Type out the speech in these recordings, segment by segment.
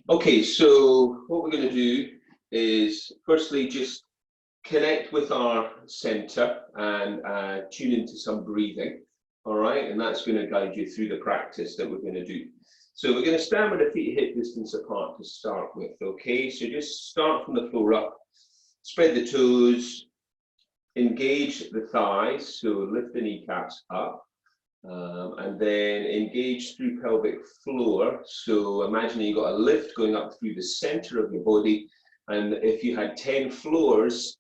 Okay, so what we're going to do is firstly just connect with our center and tune into some breathing. All right, and that's going to guide you through the practice that we're going to do. So we're going to stand with the feet hip distance apart to start with. Okay, so just start from the floor up, spread the toes, engage the thighs, so lift the kneecaps up. And then engage through pelvic floor. So imagine you've got a lift going up through the center of your body. And if you had 10 floors,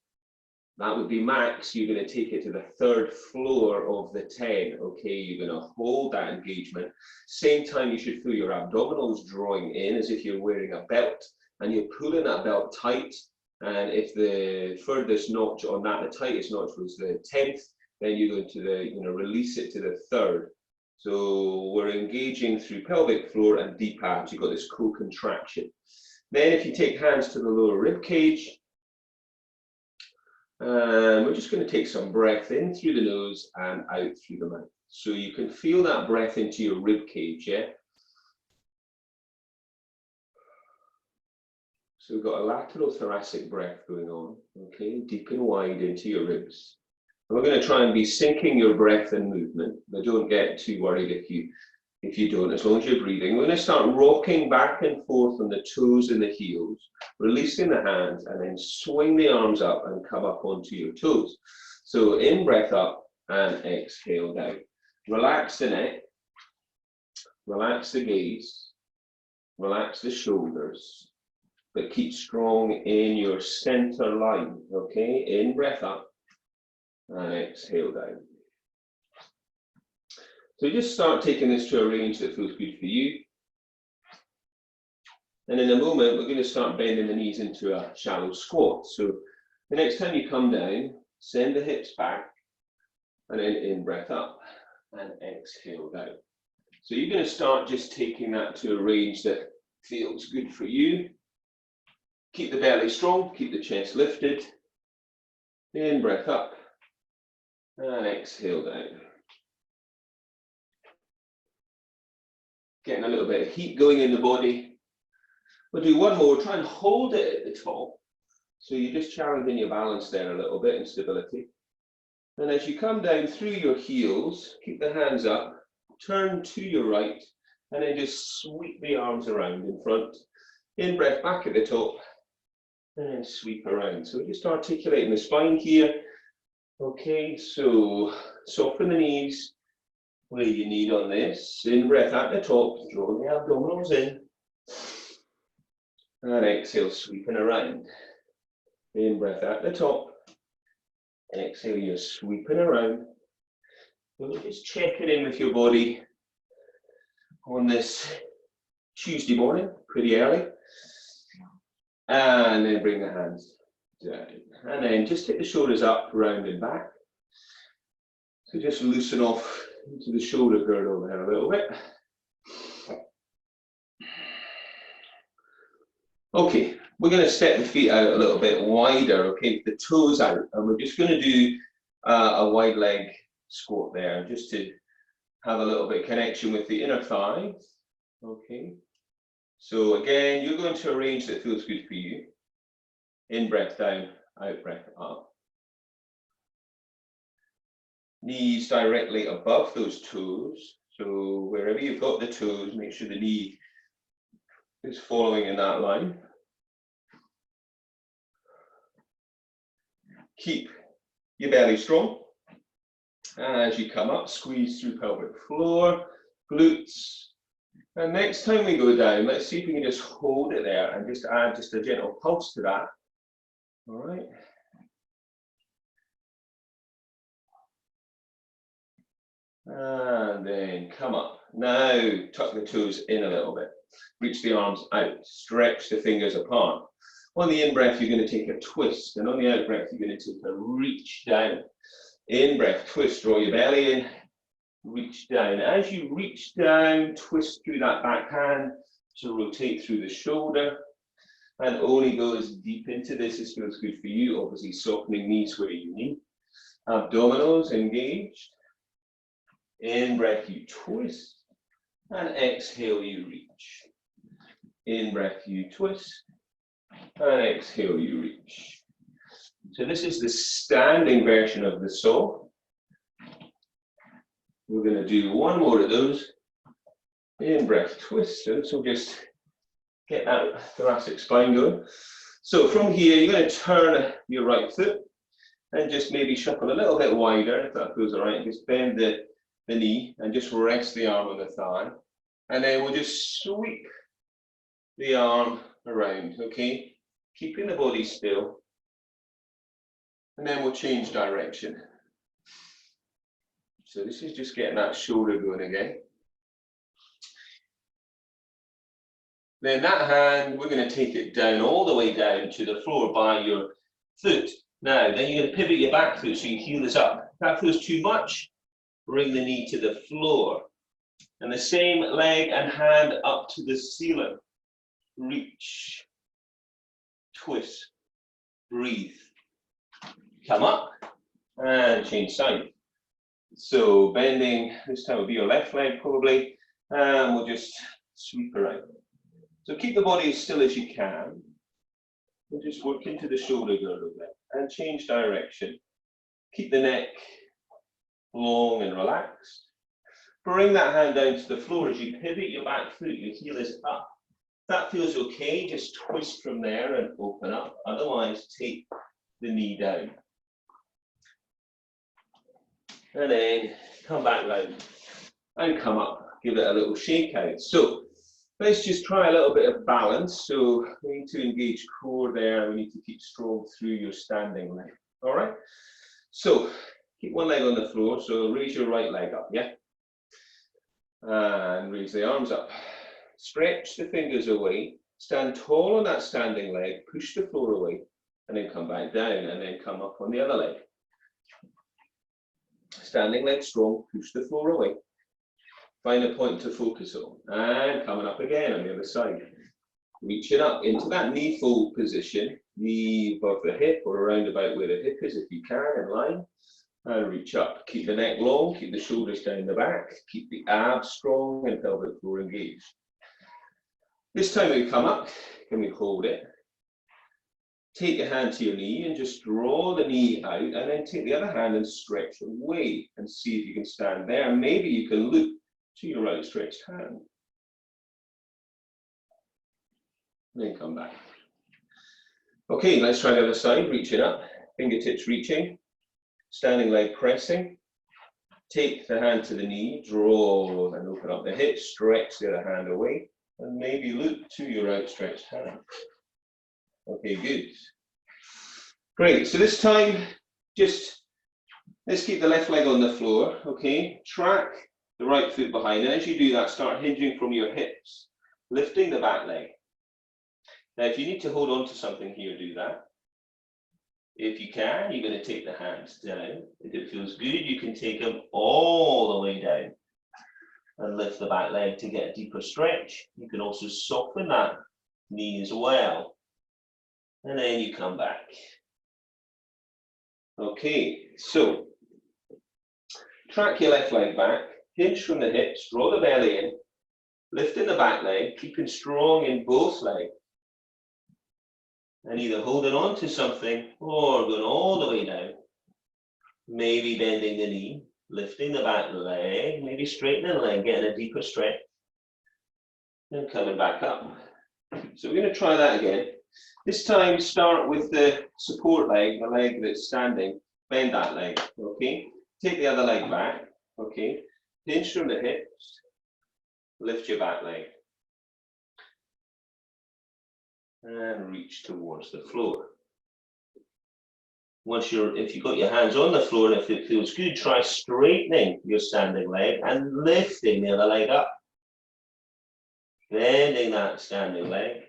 that would be max. You're going to take it to the third floor of the 10. Okay, you're going to hold that engagement. Same time, you should feel your abdominals drawing in as if you're wearing a belt. And you're pulling that belt tight. And if the furthest notch on that, the tightest notch was the 10th, then you go to the, release it to the third. So we're engaging through pelvic floor and deep abs. You've got this co-contraction. Then if you take hands to the lower rib cage, we're just going to take some breath in through the nose and out through the mouth. So you can feel that breath into your rib cage, yeah? So we've got a lateral thoracic breath going on, okay? Deep and wide into your ribs. And we're going to try and be syncing your breath and movement, but don't get too worried if you don't, as long as you're breathing. We're going to start rocking back and forth on the toes and the heels, releasing the hands, and then swing the arms up and come up onto your toes. So in breath up and exhale down. Relax the neck, relax the gaze, relax the shoulders, but keep strong in your center line, okay? In breath up and exhale down. So just start taking this to a range that feels good for you. And in a moment, we're going to start bending the knees into a shallow squat. So the next time you come down, send the hips back, and then in breath up and exhale down. So you're going to start just taking that to a range that feels good for you. Keep the belly strong, keep the chest lifted. In breath up and exhale down. Getting a little bit of heat going in the body. We'll do one more, try and hold it at the top. So you're just challenging your balance there a little bit and stability. And as you come down through your heels, keep the hands up, turn to your right, and then just sweep the arms around in front. In breath back at the top, and then sweep around. So just articulating the spine here. Okay, so soften the knees where you need on this. In breath at the top, draw the abdominals in. And exhale, sweeping around. In breath at the top. Exhale, you're sweeping around. You're just checking in with your body on this Tuesday morning, pretty early. And then bring the hands down. And then just take the shoulders up, round and back. So just loosen off into the shoulder girdle there a little bit. Okay, we're going to step the feet out a little bit wider, okay, the toes out, and we're just going to do a wide leg squat there, just to have a little bit of connection with the inner thighs, okay. So again, you're going to a range that feels good for you. In breath down, out breath up. Knees directly above those toes. So wherever you've got the toes, make sure the knee is following in that line. Keep your belly strong. As you come up, squeeze through pelvic floor, glutes. And next time we go down, let's see if we can just hold it there and just add just a gentle pulse to that. All right. And then come up. Now tuck the toes in a little bit. Reach the arms out. Stretch the fingers apart. On the in-breath, you're going to take a twist. And on the out-breath, you're going to take a reach down. In-breath, twist, draw your belly in. Reach down. As you reach down, twist through that back hand to rotate through the shoulder. And only go as deep into this as feels good for you. Obviously, softening knees where you need. Abdominals engaged. In breath, you twist. And exhale, you reach. In breath, you twist. And exhale, you reach. So this is the standing version of the saw. We're going to do one more of those. In breath, twist. So just get that thoracic spine going. So from here, you're going to turn your right foot and just maybe shuffle a little bit wider, if that feels all right. Just bend the knee and just rest the arm on the thigh. And then we'll just sweep the arm around, okay? Keeping the body still. And then we'll change direction. So this is just getting that shoulder going again. Then that hand, we're going to take it down, all the way down to the floor by your foot. Now, then you're going to pivot your back foot so your heel is up. If that feels too much, bring the knee to the floor. And the same leg and hand up to the ceiling. Reach. Twist. Breathe. Come up and change side. So bending, this time will be your left leg probably, and we'll just sweep around. So keep the body as still as you can. We'll just work into the shoulder girdle there and change direction. Keep the neck long and relaxed. Bring that hand down to the floor as you pivot your back foot, your heel is up. If that feels okay, just twist from there and open up. Otherwise, take the knee down. And then come back round and come up. Give it a little shake out. So let's just try a little bit of balance. So we need to engage core there. We need to keep strong through your standing leg. All right. So keep one leg on the floor. So raise your right leg up. Yeah. And raise the arms up. Stretch the fingers away. Stand tall on that standing leg. Push the floor away. And then come back down. And then come up on the other leg. Standing leg strong. Push the floor away. Find a point to focus on. And coming up again on the other side. Reaching up into that knee fold position. Knee above the hip or around about where the hip is if you can, in line. And reach up. Keep the neck long. Keep the shoulders down the back. Keep the abs strong and pelvic floor engaged. This time we come up. Can we hold it? Take your hand to your knee and just draw the knee out. And then take the other hand and stretch away. And see if you can stand there. Maybe you can loop to your outstretched hand. Then come back. Okay, let's try the other side. Reaching up. Fingertips reaching. Standing leg pressing. Take the hand to the knee, draw and open up the hips, stretch the other hand away, and maybe loop to your outstretched hand. Okay, good. Great, so this time, just let's keep the left leg on the floor, okay? Track the right foot behind, and as you do that, start hinging from your hips, lifting the back leg. Now, if you need to hold on to something here, do that. If you can, you're going to take the hands down. If it feels good, you can take them all the way down and lift the back leg to get a deeper stretch. You can also soften that knee as well. And then you come back. Okay, so track your left leg back, hinge from the hips, draw the belly in, lifting the back leg, keeping strong in both legs. And either holding on to something or going all the way down. Maybe bending the knee, lifting the back leg, maybe straightening the leg, getting a deeper stretch. And coming back up. So we're going to try that again. This time start with the support leg, the leg that's standing. Bend that leg, okay? Take the other leg back, okay? Hinge from the hips. Lift your back leg. And reach towards the floor. If you've got your hands on the floor and if it feels good, try straightening your standing leg and lifting the other leg up. Bending that standing leg.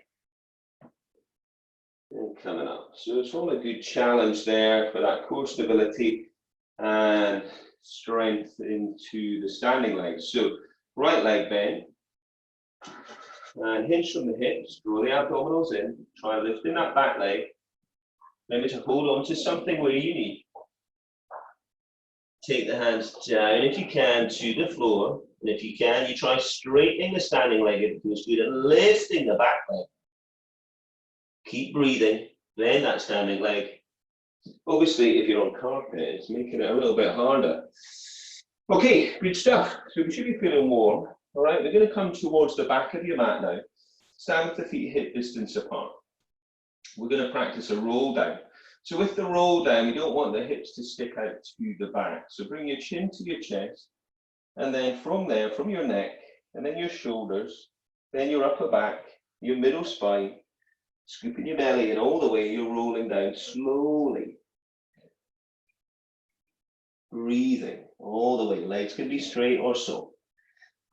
And coming up. So it's all a good challenge there for that core stability and strength into the standing leg. So right leg bend. And hinge from the hips, draw the abdominals in, try lifting that back leg. Remember to hold on to something where you need. Take the hands down if you can to the floor. And if you can, you try straightening the standing leg if it feels good and lifting the back leg. Keep breathing, bend that standing leg. Obviously, if you're on carpet, it's making it a little bit harder. Okay, good stuff. So we should be feeling warm. All right, we're going to come towards the back of your mat now. Stand with the feet hip distance apart. We're going to practice a roll down. So with the roll down, we don't want the hips to stick out to the back. So bring your chin to your chest, and then from there, from your neck, and then your shoulders, then your upper back, your middle spine, scooping your belly in all the way, you're rolling down slowly. Breathing all the way. Legs can be straight or so.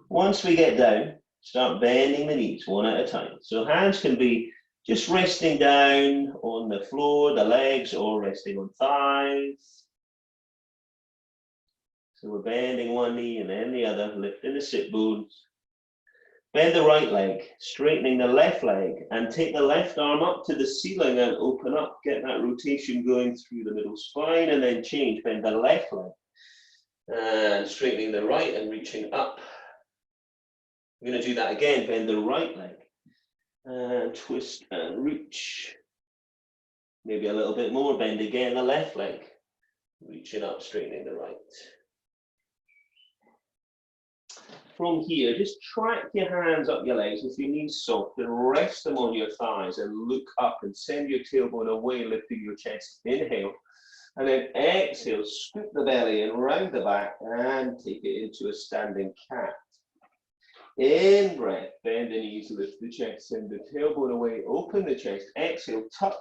Once we get down, start bending the knees one at a time. So hands can be just resting down on the floor, the legs, or resting on thighs. So we're bending one knee and then the other, lifting the sit bones. Bend the right leg, straightening the left leg, and take the left arm up to the ceiling and open up. Get that rotation going through the middle spine, and then change. Bend the left leg, and straightening the right and reaching up. We're going to do that again. Bend the right leg, and twist and reach. Maybe a little bit more. Bend again the left leg, reaching up, straightening the right. From here, just track your hands up your legs with your knees soft and rest them on your thighs and look up and send your tailbone away, lifting your chest. Inhale, and then exhale, scoop the belly and round the back and take it into a standing cat. In breath, bend the knees, lift the chest, send the tailbone away, open the chest. Exhale, tuck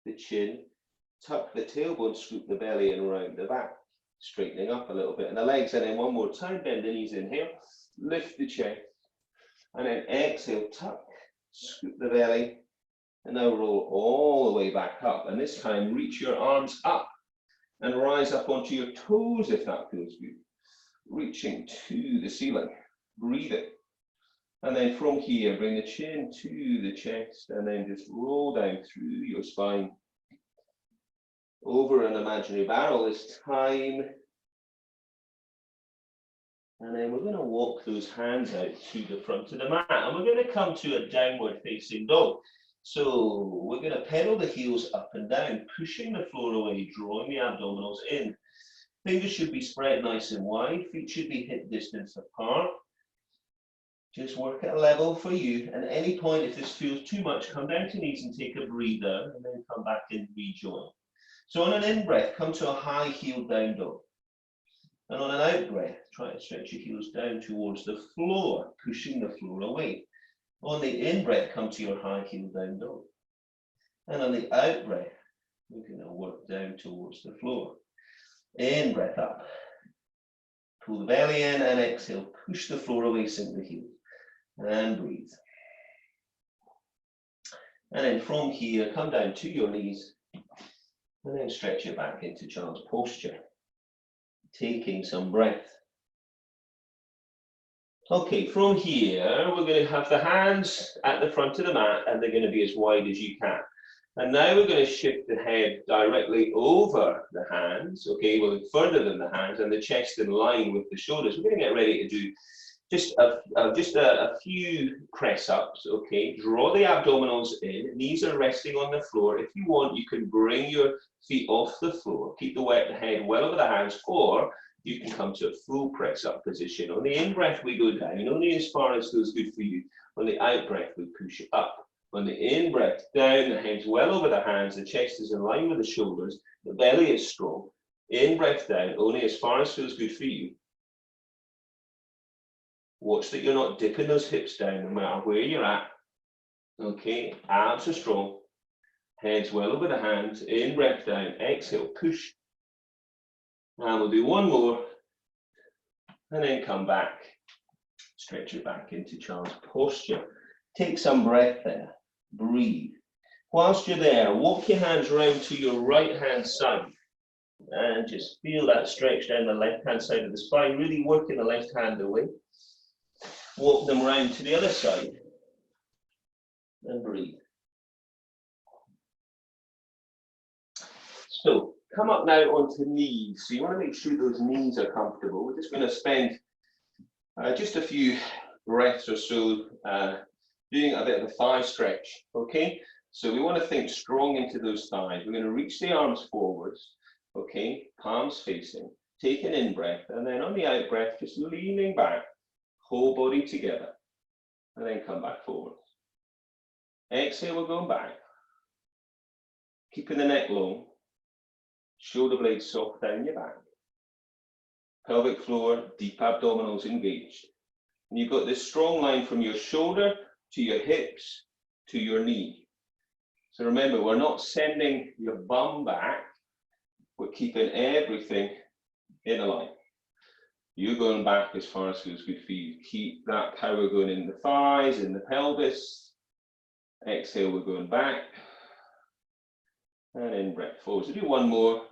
the chin, tuck the tailbone, scoop the belly and round the back. Straightening up a little bit in the legs, and then one more time, bend the knees, inhale, lift the chest, and then exhale, tuck, scoop the belly, and now roll all the way back up. And this time, reach your arms up and rise up onto your toes if that feels good. Reaching to the ceiling, breathing. And then from here, bring the chin to the chest, and then just roll down through your spine. Over an imaginary barrel this time. And then we're going to walk those hands out to the front of the mat. And we're going to come to a downward facing dog. So we're going to pedal the heels up and down, pushing the floor away, drawing the abdominals in. Fingers should be spread nice and wide. Feet should be hip distance apart. Just work at a level for you. And at any point, if this feels too much, come down to knees and take a breather, and then come back and rejoin. So on an in-breath, come to a high heel down dog. And on an out-breath, try to stretch your heels down towards the floor, pushing the floor away. On the in-breath, come to your high heel down dog. And on the out-breath, we're going to work down towards the floor. In-breath up. Pull the belly in and exhale. Push the floor away, sink the heels. And breathe. And then from here, come down to your knees. And then stretch your back into child's posture, taking some breath. Okay, from here, we're going to have the hands at the front of the mat, and they're going to be as wide as you can. And now we're going to shift the head directly over the hands, okay, well, further than the hands, and the chest in line with the shoulders. We're going to get ready to do just a few press ups, okay? Draw the abdominals in, knees are resting on the floor. If you want, you can bring your feet off the floor, keep the head well over the hands, or you can come to a full press up position. On the in-breath, we go down, only as far as feels good for you. On the out-breath, we push up. On the in-breath, down, the head's well over the hands, the chest is in line with the shoulders, the belly is strong. In-breath down, only as far as feels good for you. Watch that you're not dipping those hips down no matter where you're at. Okay, abs are strong. Heads well over the hands. In breath down. Exhale, push. And we'll do one more. And then come back. Stretch your back into child's posture. Take some breath there. Breathe. Whilst you're there, walk your hands round to your right hand side. And just feel that stretch down the left hand side of the spine. Really working the left hand away. Walk them round to the other side and breathe. So come up now onto knees. So you want to make sure those knees are comfortable. We're just going to spend Just a few breaths or so, doing a bit of a thigh stretch, okay? So we want to think strong into those thighs. We're going to reach the arms forwards, okay? Palms facing, take an in-breath, and then on the out-breath, just leaning back, whole body together, and then come back forwards. Exhale, we're going back. Keeping the neck long, shoulder blades soft down your back. Pelvic floor, deep abdominals engaged. And you've got this strong line from your shoulder to your hips to your knee. So remember, we're not sending your bum back, we're keeping everything in a line. You're going back as far as feels good for you. Keep that power going in the thighs, in the pelvis. Exhale, we're going back. And in breath forward. So do one more.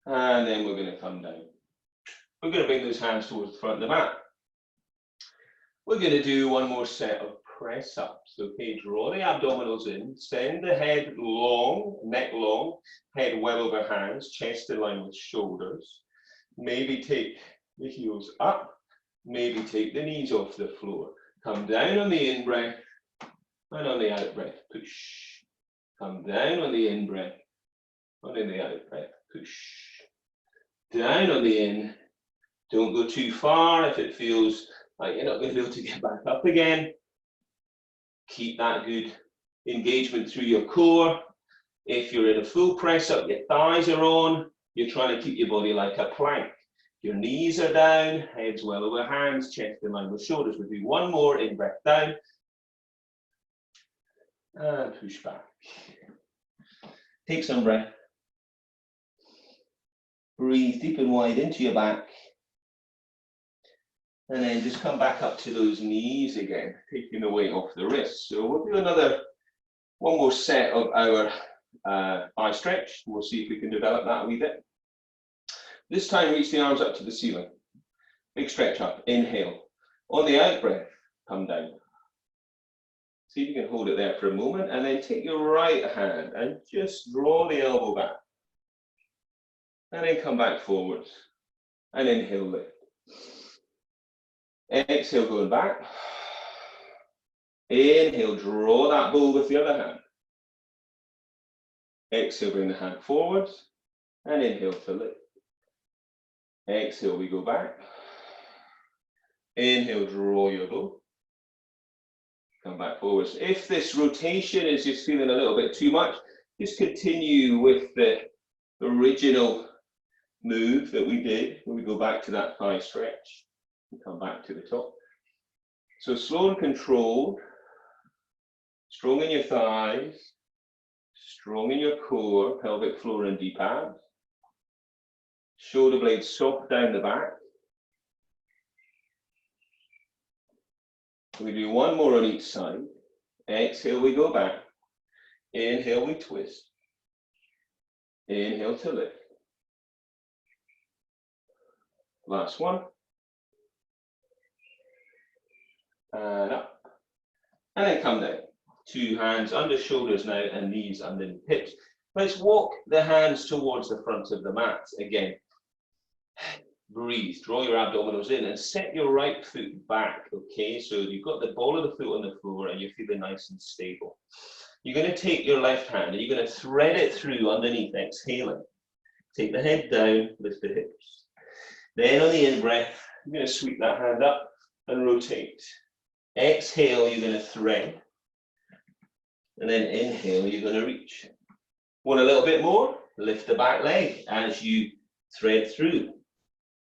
And then we're going to come down. We're going to bring those hands towards the front of the mat. We're going to do one more set of press ups. Okay, draw the abdominals in, send the head long, neck long, head well over hands, chest in line with shoulders. Maybe take the heels up, maybe take the knees off the floor. Come down on the in-breath and on the out-breath, push. Come down on the in-breath and on the out-breath, push. Down on the in, don't go too far if it feels like you're not going to be able to get back up again. Keep that good engagement through your core. If you're in a full press up, your thighs are on, you're trying to keep your body like a plank. Your knees are down, heads well over hands, chest in line with shoulders. We'll do one more, in breath down. And push back. Take some breath. Breathe deep and wide into your back. And then just come back up to those knees again, taking the weight off the wrists. So we'll do one more set of our thigh stretch. We'll see if we can develop that a wee bit. This time, reach the arms up to the ceiling. Big stretch up, inhale. On the out breath, come down. See if you can hold it there for a moment, and then take your right hand and just draw the elbow back. And then come back forwards, and inhale, lift. Exhale, going back. Inhale, draw that bowl with the other hand. Exhale, bring the hand forwards, and inhale to lift. Exhale, we go back. Inhale, draw your bow. Come back forwards. If this rotation is just feeling a little bit too much, just continue with the original move that we did when we go back to that thigh stretch and come back to the top. So slow and controlled, strong in your thighs, strong in your core, pelvic floor and deep abs. Shoulder blades soft down the back. We do one more on each side. Exhale, we go back. Inhale, we twist. Inhale to lift. Last one. And up. And then come down. Two hands under shoulders now and knees underneath hips. Let's walk the hands towards the front of the mat again. Breathe, draw your abdominals in and set your right foot back, okay? So you've got the ball of the foot on the floor and you're feeling nice and stable. You're going to take your left hand and you're going to thread it through underneath, exhaling. Take the head down, lift the hips. Then on the in-breath, you're going to sweep that hand up and rotate. Exhale, you're going to thread. And then inhale, you're going to reach. Want a little bit more? Lift the back leg as you thread through.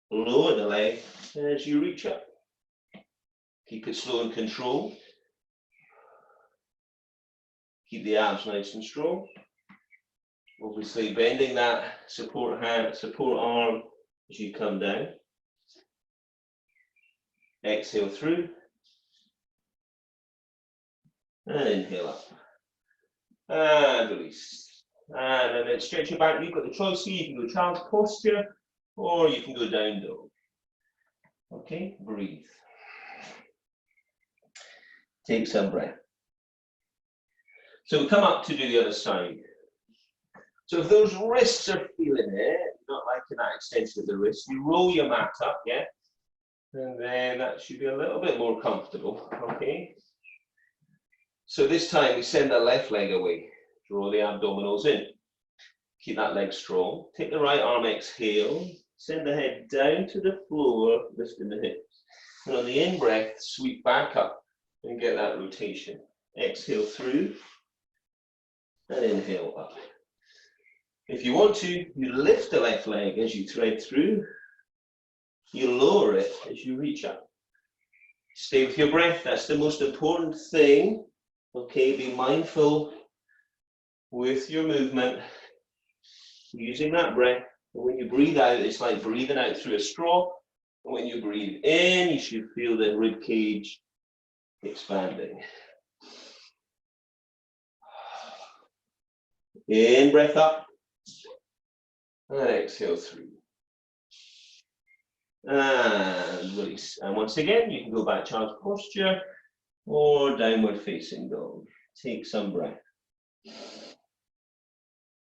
Lower the leg as you reach up. Keep it slow and controlled. Keep the abs nice and strong. Obviously bending that support hand, support arm as you come down. Exhale through. And inhale up. And release. And then stretch your back. You've got the choice here. You can go child's posture or you can go down dog. Okay, breathe. Take some breath. So we come up to do the other side. So if those wrists are feeling it, not liking that extension of the wrist, you roll your mat up, yeah? And then that should be a little bit more comfortable, okay? So this time we send the left leg away, draw the abdominals in. Keep that leg strong. Take the right arm, exhale, send the head down to the floor, lifting the hips. And on the in-breath, sweep back up and get that rotation. Exhale through and inhale up. If you want to, you lift the left leg as you thread through. You lower it as you reach up. Stay with your breath. That's the most important thing. Okay, be mindful with your movement, using that breath. And when you breathe out, it's like breathing out through a straw. And when you breathe in, you should feel the rib cage expanding. In, breath up. And exhale through. And release. And once again, you can go back child's posture or downward facing dog. Take some breath.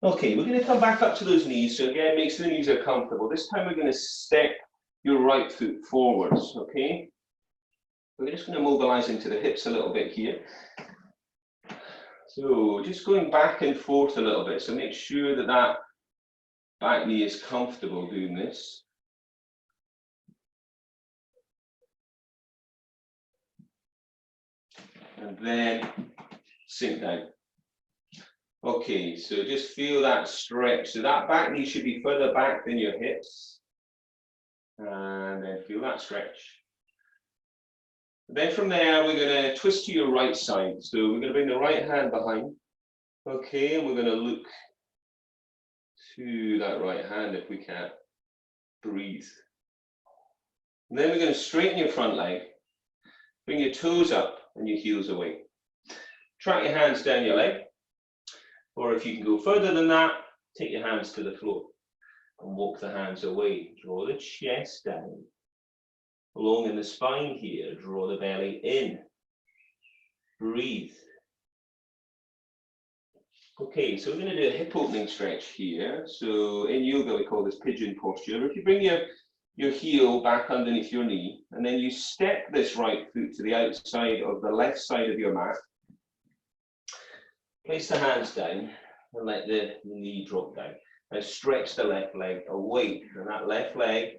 Okay, we're going to come back up to those knees. So again, make sure the knees are comfortable. This time we're going to step your right foot forwards, okay? We're just going to mobilize into the hips a little bit here. So just going back and forth a little bit. So make sure that that back knee is comfortable doing this. And then sink down. Okay, so just feel that stretch. So that back knee should be further back than your hips. And then feel that stretch. Then from there, we're going to twist to your right side. So we're going to bring the right hand behind. Okay, and we're going to look to that right hand if we can. Breathe. And then we're going to straighten your front leg. Bring your toes up and your heels away. Track your hands down your leg. Or if you can go further than that, take your hands to the floor and walk the hands away. Draw the chest down. Along in the spine here, draw the belly in. Breathe. Okay, so we're going to do a hip opening stretch here. So in yoga, we call this pigeon posture. If you bring your heel back underneath your knee, and then you step this right foot to the outside of the left side of your mat. Place the hands down and let the knee drop down. Now stretch the left leg away, and that left leg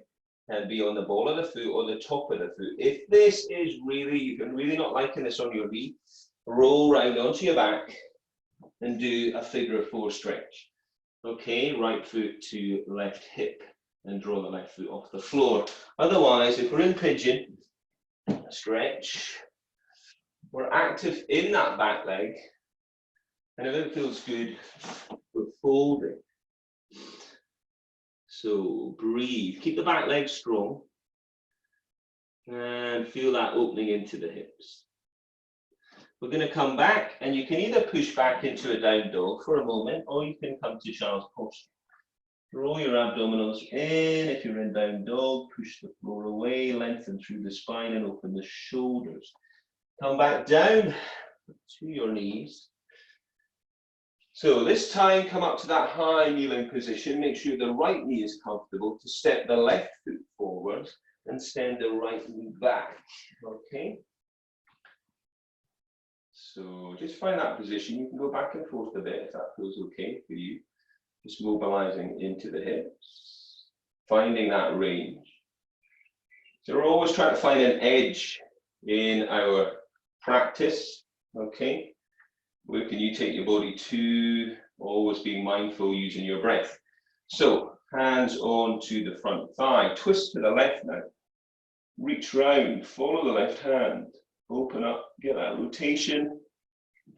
can be on the ball of the foot or the top of the foot. If this is really, you're really not liking this on your knee, roll round onto your back and do a figure of four stretch. Okay, right foot to left hip and draw the left foot off the floor. Otherwise, if we're in pigeon, stretch, we're active in that back leg. And if it feels good, we're folding. So breathe, keep the back leg strong and feel that opening into the hips. We're going to come back and you can either push back into a down dog for a moment or you can come to child's posture. Roll your abdominals in. If you're in down dog, push the floor away, lengthen through the spine and open the shoulders. Come back down to your knees. So this time, come up to that high kneeling position. Make sure the right knee is comfortable to step the left foot forward and stand the right knee back. Okay. So just find that position. You can go back and forth a bit if that feels okay for you. Just mobilizing into the hips, finding that range. So we're always trying to find an edge in our practice. Okay. Where can you take your body to? Always being mindful using your breath. So hands on to the front thigh. Twist to the left now. Reach round. Follow the left hand. Open up. Get that rotation.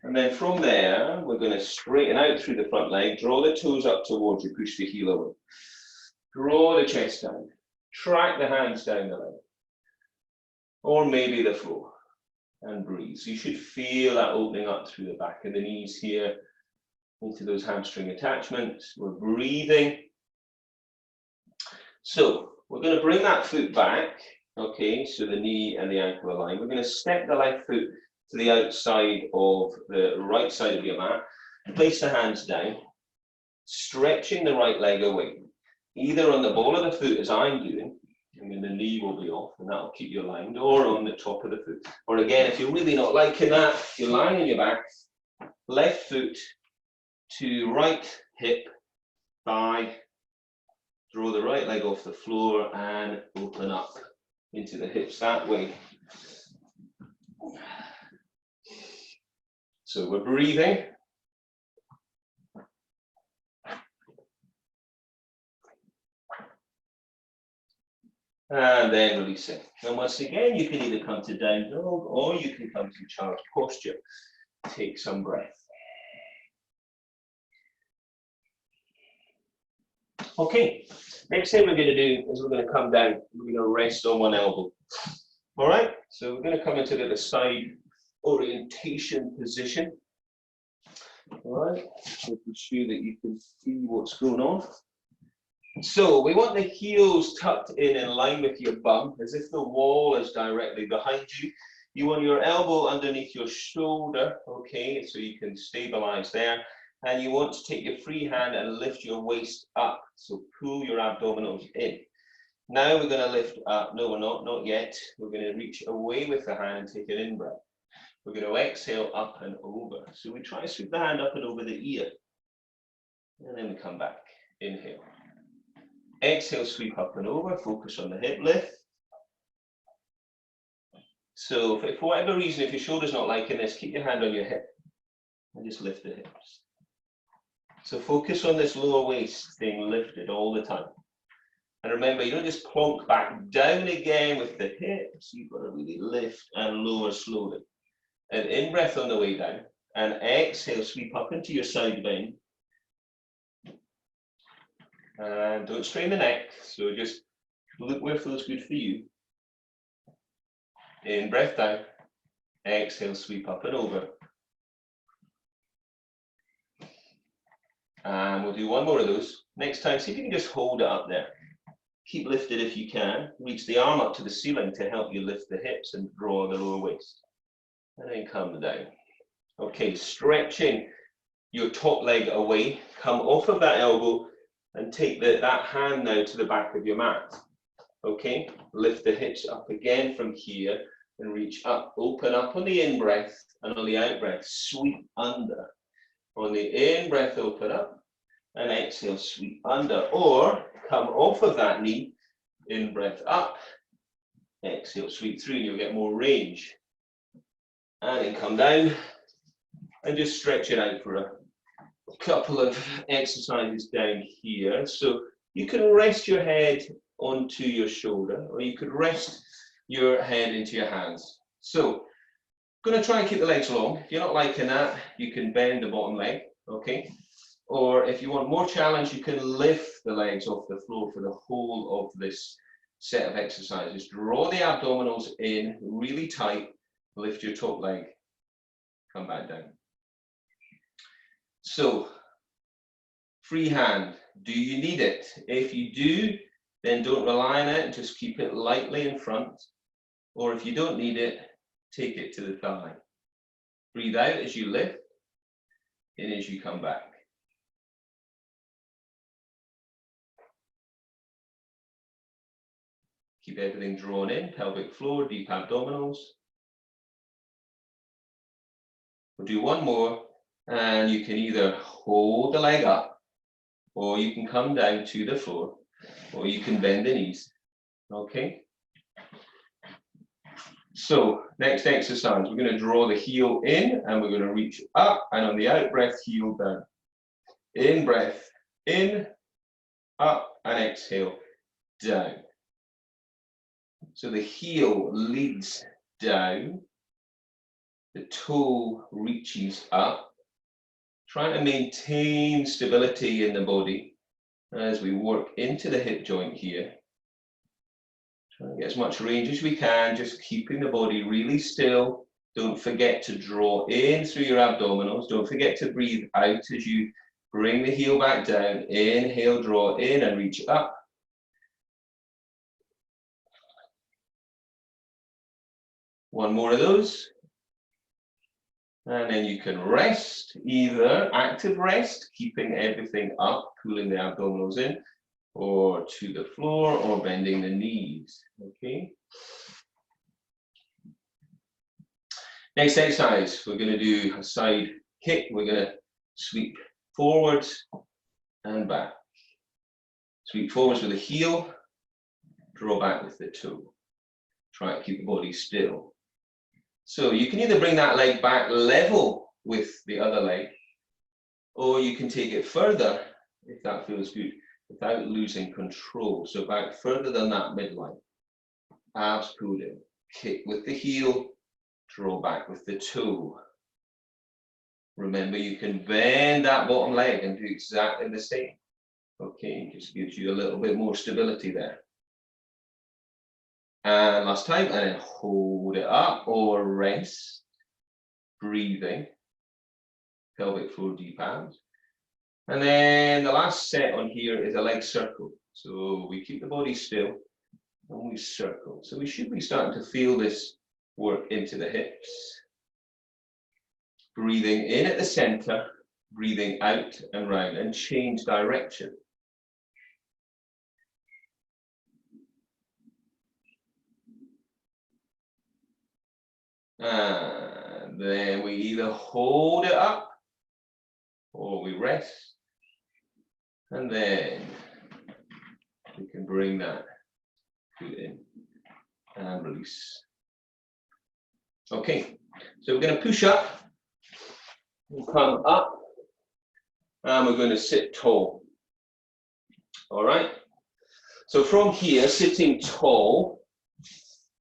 And then from there, we're going to straighten out through the front leg. Draw the toes up towards you. Push the heel away. Draw the chest down. Track the hands down the leg. Or maybe the floor. And breathe. So you should feel that opening up through the back of the knees here into those hamstring attachments. We're breathing. So we're going to bring that foot back. Okay, so the knee and the ankle align. We're going to step the left foot to the outside of the right side of your mat. Place the hands down. stretching the right leg away, either on the ball of the foot as I'm doing, and then the knee will be off, and that'll keep you aligned, or on the top of the foot. Or again, if you're really not liking that, you're lying on your back, left foot to right hip, thigh, draw the right leg off the floor and open up into the hips that way. So we're breathing. And then releasing. And once again, you can either come to down dog or you can come to child's posture. Take some breath. Okay, next thing we're going to do is we're going to come down. We're going to rest on one elbow. All right, so we're going to come into the side orientation position. All right, making sure that you can see what's going on. So we want the heels tucked in line with your bum, as if the wall is directly behind you. You want your elbow underneath your shoulder, okay, so you can stabilize there. And you want to take your free hand and lift your waist up. So pull your abdominals in. Now we're going to lift up. No, we're not yet. We're going to reach away with the hand and take an in-breath. We're going to exhale up and over. So we try to sweep the hand up and over the ear. And then we come back. Inhale. Exhale, sweep up and over. Focus on the hip lift. So for whatever reason, if your shoulder's not liking this, keep your hand on your hip and just lift the hips. So focus on this lower waist staying lifted all the time. And remember, you don't just plonk back down again with the hips. You've got to really lift and lower slowly. And in-breath on the way down. And exhale, sweep up into your side bend. And don't strain the neck. So just look where feels good for you. In-breath down. Exhale, sweep up and over. And we'll do one more of those. Next time, see if you can just hold it up there. Keep lifted if you can. Reach the arm up to the ceiling to help you lift the hips and draw the lower waist. And then come down. Okay, stretching your top leg away. Come off of that elbow and take that hand now to the back of your mat. Okay, lift the hips up again from here and reach up. Open up on the in-breath and on the out-breath, sweep under. On the in-breath, open up, and exhale, sweep under. Or come off of that knee, in-breath up, exhale, sweep through, and you'll get more range. And then come down, and just stretch it out for a couple of exercises down here. So you can rest your head onto your shoulder, or you could rest your head into your hands. So going to try and keep the legs long. If you're not liking that, you can bend the bottom leg, okay? Or if you want more challenge, you can lift the legs off the floor for the whole of this set of exercises. Draw the abdominals in really tight, lift your top leg, come back down. So, free hand, do you need it? If you do, then don't rely on it and just keep it lightly in front. Or if you don't need it, take it to the thigh. Breathe out as you lift, in as you come back. Keep everything drawn in, pelvic floor, deep abdominals. We'll do one more, and you can either hold the leg up, or you can come down to the floor, or you can bend the knees, okay? So, next exercise, we're going to draw the heel in, and we're going to reach up, and on the out breath, heel down. In breath, in, up, and exhale, down. So the heel leads down, the toe reaches up, trying to maintain stability in the body as we work into the hip joint here. Trying to get as much range as we can, just keeping the body really still. Don't forget to draw in through your abdominals. Don't forget to breathe out as you bring the heel back down. Inhale, draw in and reach up. One more of those. And then you can rest, either active rest, keeping everything up, pulling the abdominals in, or to the floor, or bending the knees, okay? Next exercise, we're going to do a side kick. We're going to sweep forwards and back. Sweep forwards with the heel, draw back with the toe. Try to keep the body still. So you can either bring that leg back level with the other leg, or you can take it further, if that feels good, without losing control. So back further than that midline. Abs pulled in. Kick with the heel, draw back with the toe. Remember, you can bend that bottom leg and do exactly the same. Okay, just gives you a little bit more stability there. And last time, and then hold it up or rest, breathing, pelvic floor deep abs. And then the last set on here is a leg circle. So we keep the body still and we circle. So we should be starting to feel this work into the hips. Breathing in at the center, breathing out and round, and change direction. And then we either hold it up or we rest. And then we can bring that foot in and release. Okay, so we're going to push up. We'll come up and we're going to sit tall. All right. So from here, sitting tall,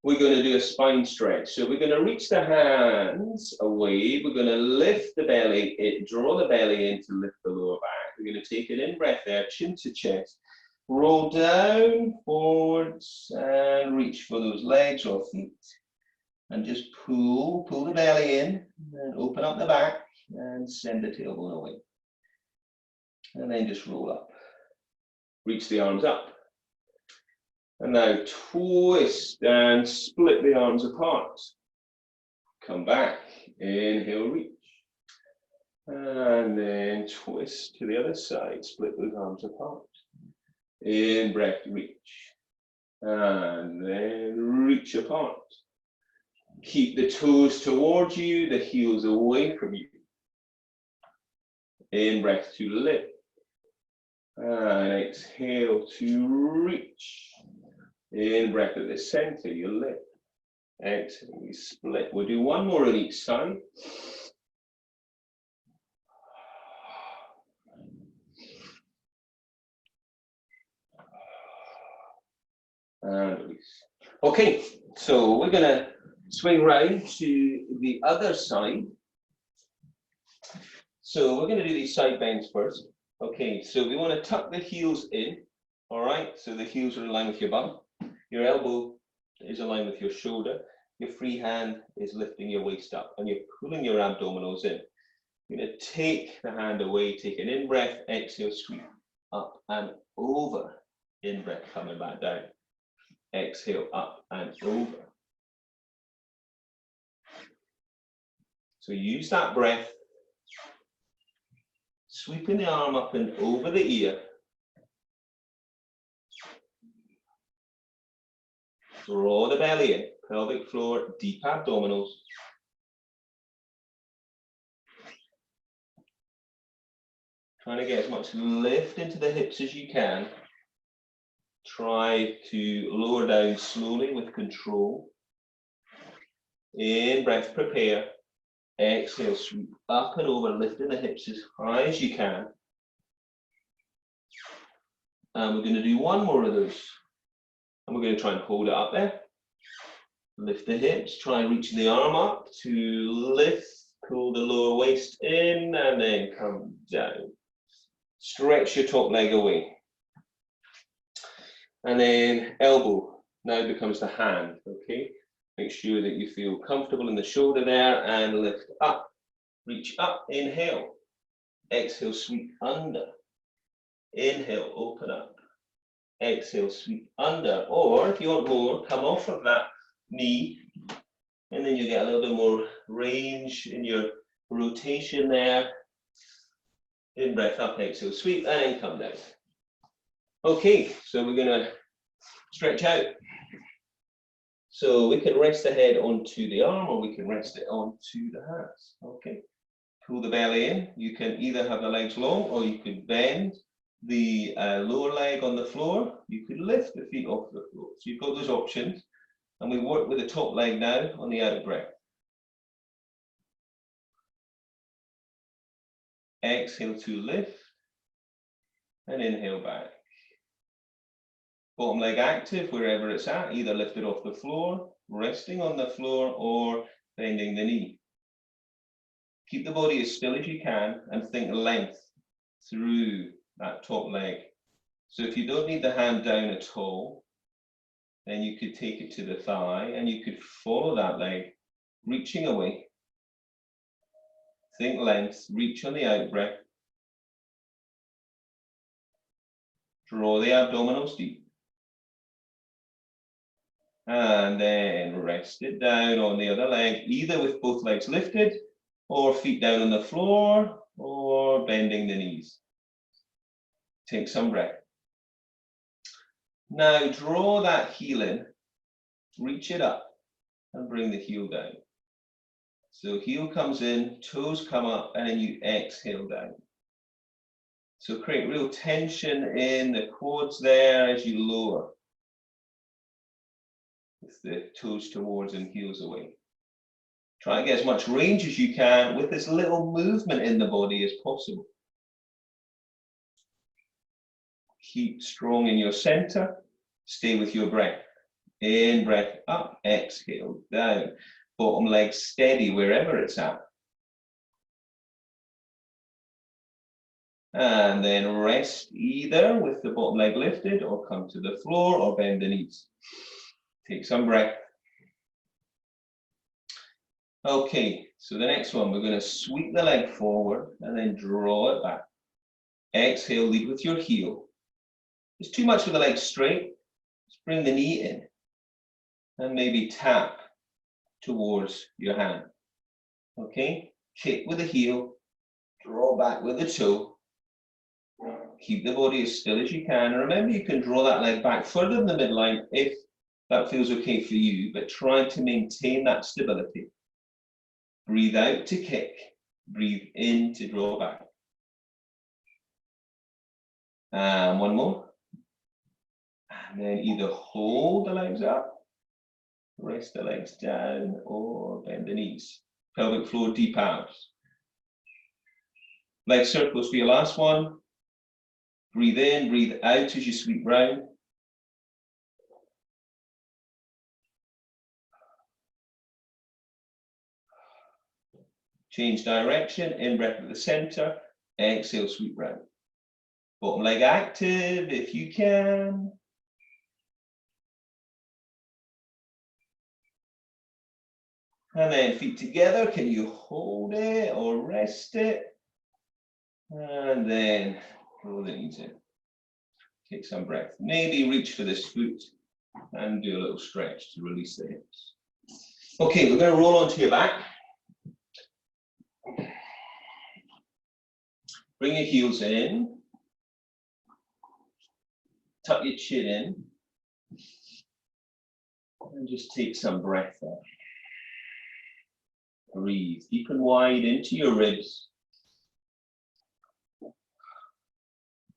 we're going to do a spine stretch. So we're going to reach the hands away. We're going to lift the belly, draw the belly in to lift the lower back. We're going to take an in-breath there, chin to chest. Roll down, forwards, and reach for those legs or feet. And just pull the belly in, and open up the back, and send the tailbone away. And then just roll up. Reach the arms up. And now twist and split the arms apart. Come back, inhale, reach. And then twist to the other side, split those arms apart. In breath, reach. And then reach apart. Keep the toes towards you, the heels away from you. In breath to lift. And exhale to reach. In breath at the center, you lift. Exhale, we split. We'll do one more on each side. And release. Okay, so we're going to swing round to the other side. So we're going to do these side bends first. Okay, so we want to tuck the heels in. All right, so the heels are in line with your bum. Your elbow is aligned with your shoulder. Your free hand is lifting your waist up and you're pulling your abdominals in. You're going to take the hand away, take an in-breath, exhale, sweep up and over. In-breath, coming back down. Exhale, up and over. So use that breath, sweeping the arm up and over the ear. Draw the belly in, pelvic floor, deep abdominals. Trying to get as much lift into the hips as you can. Try to lower down slowly with control. In breath, prepare. Exhale, sweep up and over, lifting the hips as high as you can. And we're going to do one more of those. And we're going to try and hold it up there. Lift the hips, try and reach the arm up to lift, pull the lower waist in, and then come down. Stretch your top leg away. And then elbow now becomes the hand, okay? Make sure that you feel comfortable in the shoulder there and lift up. Reach up, inhale. Exhale, sweep under. Inhale, open up. Exhale, sweep under. Or if you want more, come off of that knee. And then you get a little bit more range in your rotation there. In breath up, exhale, sweep, and then come down. Okay, so we're gonna stretch out. So we can rest the head onto the arm or we can rest it onto the hands. Okay, pull the belly in. You can either have the legs long or you could bend the lower leg on the floor. You could lift the feet off the floor. So you've got those options. And we work with the top leg now on the out breath. Exhale to lift and inhale back. Bottom leg active wherever it's at, either lifted off the floor, resting on the floor, or bending the knee. Keep the body as still as you can and think length through that top leg. So if you don't need the hand down at all, then you could take it to the thigh and you could follow that leg, reaching away. Think length, reach on the out breath. Draw the abdominals deep. And then rest it down on the other leg, either with both legs lifted or feet down on the floor or bending the knees. Take some breath. Now draw that heel in, reach it up and bring the heel down. So heel comes in, toes come up, and then you exhale down. So create real tension in the quads there as you lower. With the toes towards and heels away. Try and get as much range as you can with as little movement in the body as possible. Keep strong in your center. Stay with your breath. In, breath up, exhale, down. Bottom leg steady wherever it's at. And then rest either with the bottom leg lifted or come to the floor or bend the knees. Take some breath. Okay, so the next one, we're going to sweep the leg forward and then draw it back. Exhale, lead with your heel. If it's too much with the leg straight, just bring the knee in and maybe tap towards your hand. Okay, kick with the heel, draw back with the toe. Keep the body as still as you can. And remember, you can draw that leg back further than the midline if that feels okay for you, but try to maintain that stability. Breathe out to kick, breathe in to draw back. And one more. And then either hold the legs up, rest the legs down, or bend the knees. Pelvic floor deep out. Leg circles for your last one. Breathe in, breathe out as you sweep round. Change direction, in breath at the center, exhale, sweep round. Bottom leg active if you can. And then feet together, can you hold it or rest it? And then roll the knees in. Take some breath. Maybe reach for this foot and do a little stretch to release the hips. Okay, we're going to roll onto your back. Bring your heels in. Tuck your chin in. And just take some breath there. Breathe deep and wide into your ribs.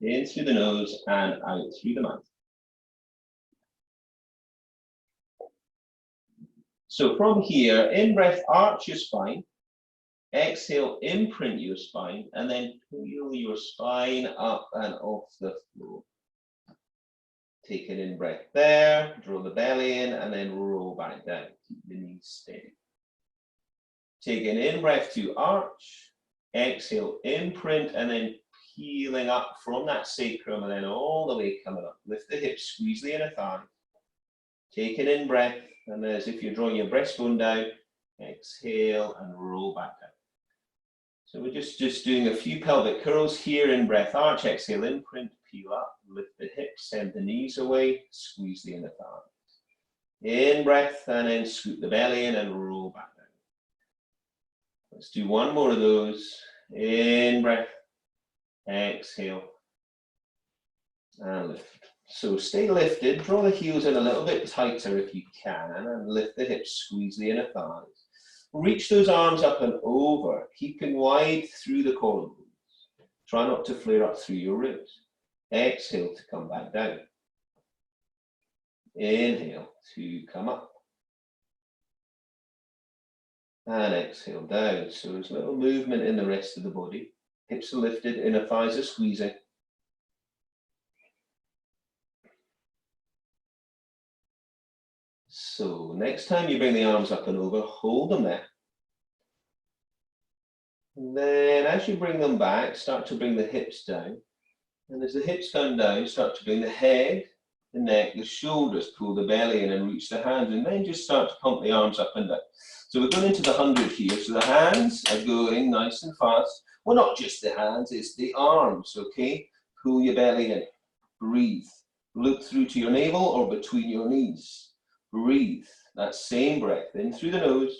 In through the nose and out through the mouth. So from here, in breath, arch your spine. Exhale, imprint your spine, and then peel your spine up and off the floor. Take an in breath there, draw the belly in, and then roll back down. Keep the knees steady. Take an in breath to arch. Exhale, imprint, and then peeling up from that sacrum, and then all the way coming up. Lift the hips, squeeze the inner thigh. Take an in breath, and as if you're drawing your breastbone down, exhale and roll back down. So we're just doing a few pelvic curls here. In breath, arch, exhale, imprint, peel up, lift the hips, send the knees away, squeeze the inner thigh. In breath, and then scoop the belly in and roll back down. Let's do one more of those. In breath, exhale, and lift. So stay lifted, draw the heels in a little bit tighter if you can, and lift the hips, squeeze the inner thighs. Reach those arms up and over, keeping wide through the collarbones. Try not to flare up through your ribs. Exhale to come back down. Inhale to come up. And exhale down. So there's a little movement in the rest of the body. Hips are lifted, inner thighs are squeezing. So next time you bring the arms up and over, hold them there. And then as you bring them back, start to bring the hips down. And as the hips come down, start to bring the head, the neck, the shoulders, pull the belly in and reach the hands. And then just start to pump the arms up and down. So we're going into the 100 here. So the hands are going nice and fast. Well, not just the hands, it's the arms, okay? Pull your belly in. Breathe. Look through to your navel or between your knees. Breathe. That same breath in through the nose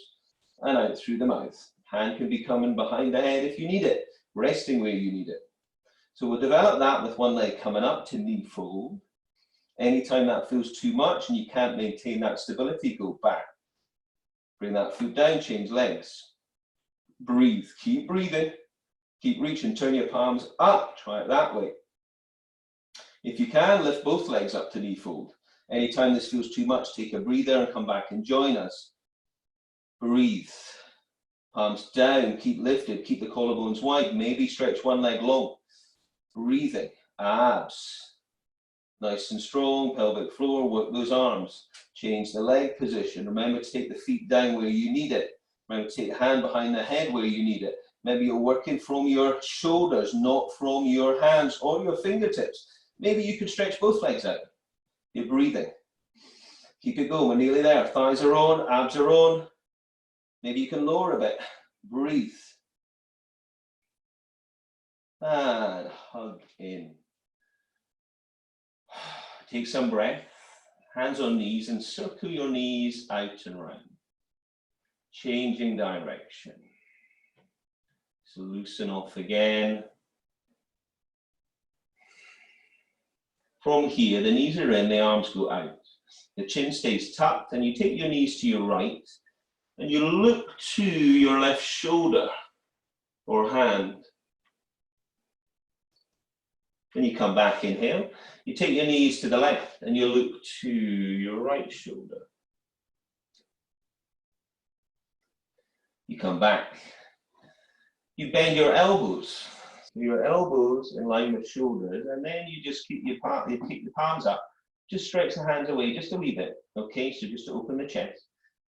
and out through the mouth. Hand can be coming behind the head if you need it, resting where you need it. So we'll develop that with one leg coming up to knee fold. Anytime that feels too much and you can't maintain that stability, go back. Bring that foot down, change legs. Breathe, keep breathing, keep reaching, turn your palms up, try it that way. If you can, lift both legs up to knee fold. Anytime this feels too much, take a breather and come back and join us. Breathe. Palms down, keep lifted, keep the collarbones wide, maybe stretch one leg long. Breathing, abs, nice and strong, pelvic floor, work those arms. Change the leg position. Remember to take the feet down where you need it. Remember to take the hand behind the head where you need it. Maybe you're working from your shoulders, not from your hands or your fingertips. Maybe you could stretch both legs out. You're breathing. Keep it going, we're nearly there. Thighs are on, abs are on. Maybe you can lower a bit. Breathe. And hug in. Take some breath. Hands on knees and circle your knees out and round. Changing direction. So loosen off again. From here, the knees are in, the arms go out. The chin stays tucked and you take your knees to your right and you look to your left shoulder or hand. Then you come back, inhale. You take your knees to the left and you look to your right shoulder. You come back. You bend your elbows in line with shoulders, and then you just keep you keep the palms up. Just stretch the hands away just a wee bit. Okay, so just to open the chest.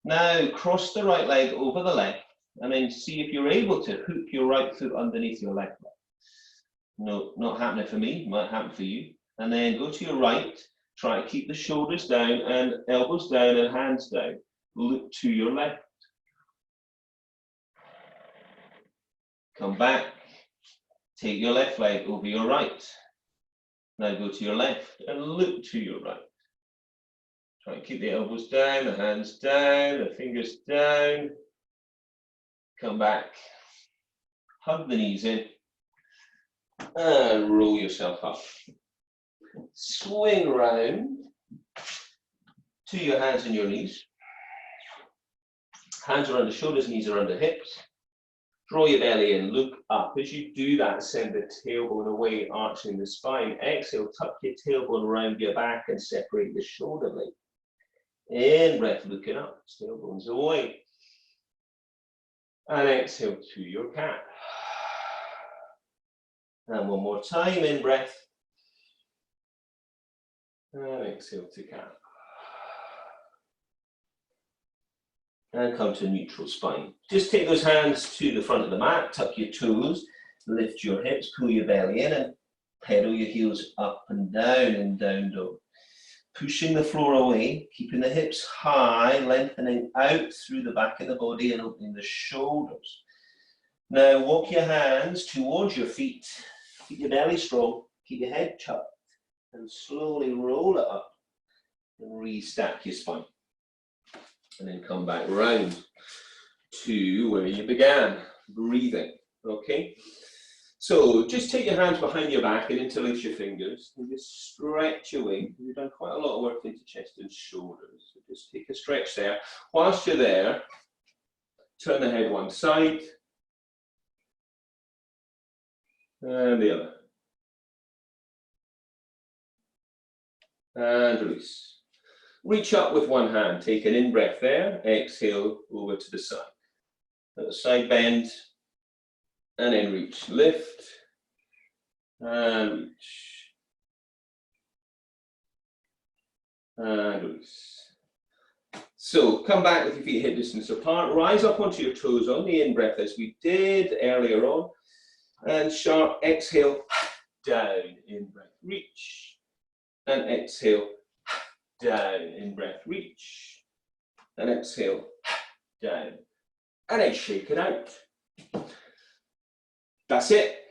Now cross the right leg over the left, and then see if you're able to hook your right foot underneath your left leg. No, not happening for me, might happen for you. And then go to your right, try to keep the shoulders down and elbows down and hands down. Look to your left. Come back, take your left leg over your right. Now go to your left and look to your right. Try and keep the elbows down, the hands down, the fingers down. Come back, hug the knees in. And roll yourself up. Swing round to your hands and your knees. Hands around the shoulders, knees around the hips. Draw your belly in, look up. As you do that, send the tailbone away, arching the spine. Exhale, tuck your tailbone around your back and separate the shoulder blade. In breath, looking up, tailbones away. And exhale to your cat. And one more time, in breath. And exhale to cat. And come to neutral spine. Just take those hands to the front of the mat, tuck your toes, lift your hips, pull your belly in and pedal your heels up and down dog. Pushing the floor away, keeping the hips high, lengthening out through the back of the body and opening the shoulders. Now walk your hands towards your feet. Keep your belly strong, keep your head tucked, and slowly roll it up and restack your spine. And then come back round. to where you began, breathing, okay? So just take your hands behind your back and interlace your fingers and just stretch away. We've done quite a lot of work into chest and shoulders. So just take a stretch there. Whilst you're there, turn the head one side and the other. And release. Reach up with one hand, take an in-breath there, exhale over to the side. At the side bend, and then reach, lift, and reach, and release. So come back with your feet hip distance apart, rise up onto your toes on the in-breath as we did earlier on, and sharp exhale, down, in-breath, reach, and exhale, down, in-breath, reach, and exhale, down, and then shake it out. That's it.